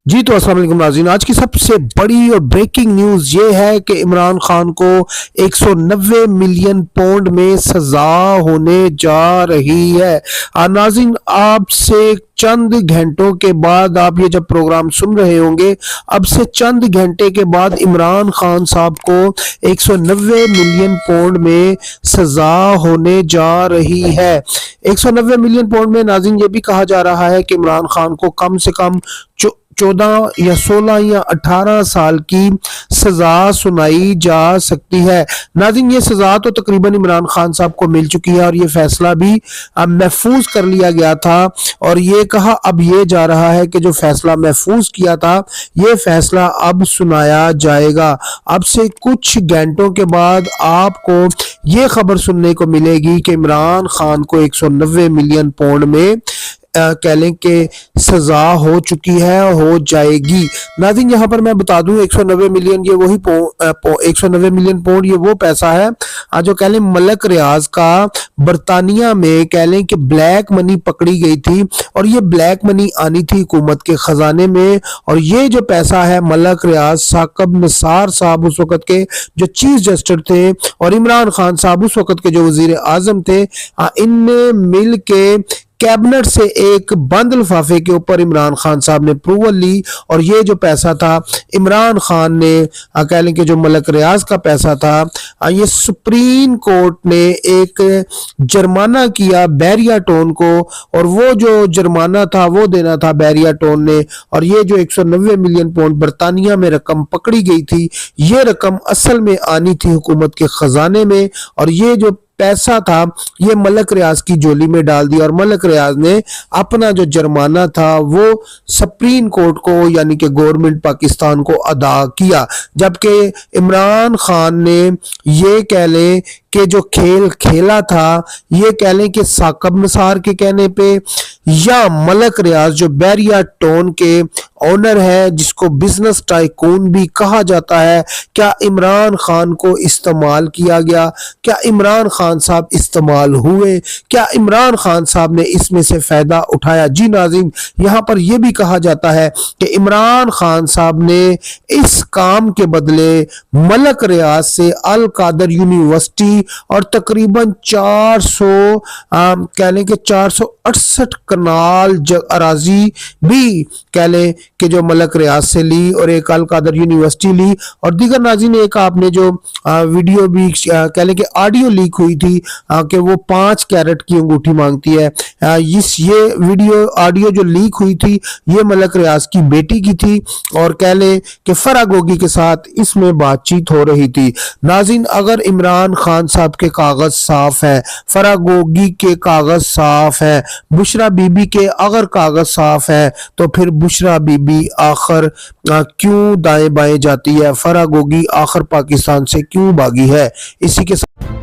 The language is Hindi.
जी तो अस्सलाम वालेकुम नाज़रीन, आज की सबसे बड़ी और ब्रेकिंग न्यूज़ ये है कि इमरान खान को 190 मिलियन पाउंड में सज़ा होने जा रही है। नाज़रीन, आपसे चंद घंटों के बाद, आप ये जब प्रोग्राम सुन रहे होंगे, अब से चंद घंटे के बाद इमरान खान साहब को 190 मिलियन पाउंड में सज़ा होने जा रही है। 190 मिलियन पाउंड में नाज़रीन ये भी कहा जा रहा है कि इमरान खान को कम से कम 14 या 16 या 18 साल की सजा सुनाई जा सकती है। नाज़रीन, ये सजा तो तकरीबन इमरान खान साहब को मिल चुकी है और ये फैसला भी महफूज कर लिया गया था और ये कहा अब ये जा रहा है कि जो फैसला महफूज किया था ये फैसला अब सुनाया जाएगा। अब से कुछ घंटों के बाद आपको ये खबर सुनने को मिलेगी कि इमरान खान को 190 मिलियन पाउंड में कह लें कि सजा हो चुकी है, हो जाएगी। नाज़रीन, यहाँ पर मैं बता दूं 190 मिलियन ये वही 190 मिलियन पाउंड ये वो पैसा है जो कह लें मलक रियाज का बरतानिया में कह लें कि ब्लैक मनी पकड़ी गई थी और ये ब्लैक मनी आनी थी हुकूमत के खजाने में। और ये जो पैसा है मलक रियाज साकब निसार साहब उस वक्त के जो चीफ जस्टिस थे और इमरान खान साहब उस वक्त के जो वजीर आजम थे, इनने मिल के कैबिनेट से एक बंद लिफाफे के ऊपर इमरान खान साहब ने अप्रूवल ली और ये जो पैसा था इमरान खान ने कह लें कि जो मलक रियाज का पैसा था ये सुप्रीम कोर्ट ने एक जुर्माना किया बैरिया टोन को और वो जो जुर्माना था वो देना था बैरिया टोन ने। और ये जो 190 मिलियन पाउंड बरतानिया में रकम पकड़ी गई थी ये रकम असल में आनी थी हुकूमत के खजाने में और ये जो पैसा था ये मलक रियाज की झोली में डाल दिया और मलक रियाज ने अपना जो जुर्माना था वो सुप्रीम कोर्ट को यानी कि गवर्नमेंट पाकिस्तान को अदा किया। जबकि इमरान खान ने ये कह लें कि जो खेल खेला था ये कह लें कि साकब निसार के कहने पे या मलक रियाज जो बैरिया टोन के ओनर है जिसको बिजनेस टाइकून भी कहा जाता है, क्या इमरान खान को इस्तेमाल किया गया? क्या इमरान खान साहब इस्तेमाल हुए? क्या इमरान खान साहब ने इसमें से फायदा उठाया? जी नाज़रीन, यहाँ पर यह भी कहा जाता है कि इमरान खान साहब ने इस काम के बदले मलक रियाज से अल कादर यूनिवर्सिटी और तकरीबन 400 कह लें कि 468 कनाल अराजी भी कह लें कि जो मलक रियाज से ली और एक अल कादर यूनिवर्सिटी ली। और दीगर नाज़रीन, एक आपने जो वीडियो भी कह लें कि ऑडियो लीक हुई थी कि वो 5 कैरेट की अंगूठी मांगती है। ये वीडियो ऑडियो जो लीक हुई थी ये मलक रियाज की बेटी की थी और कह लें कि फरागोगी के साथ इसमें बातचीत हो रही थी। नाज़रीन, अगर इमरान खान साहब के कागज साफ है, फरागोगी के कागज साफ है, बुशरा बीबी के अगर कागज साफ है तो फिर बुशरा बीबी आखिर क्यों दाएं बाएं जाती है? फरागोगी आखिर पाकिस्तान से क्यों भागी है? इसी के साथ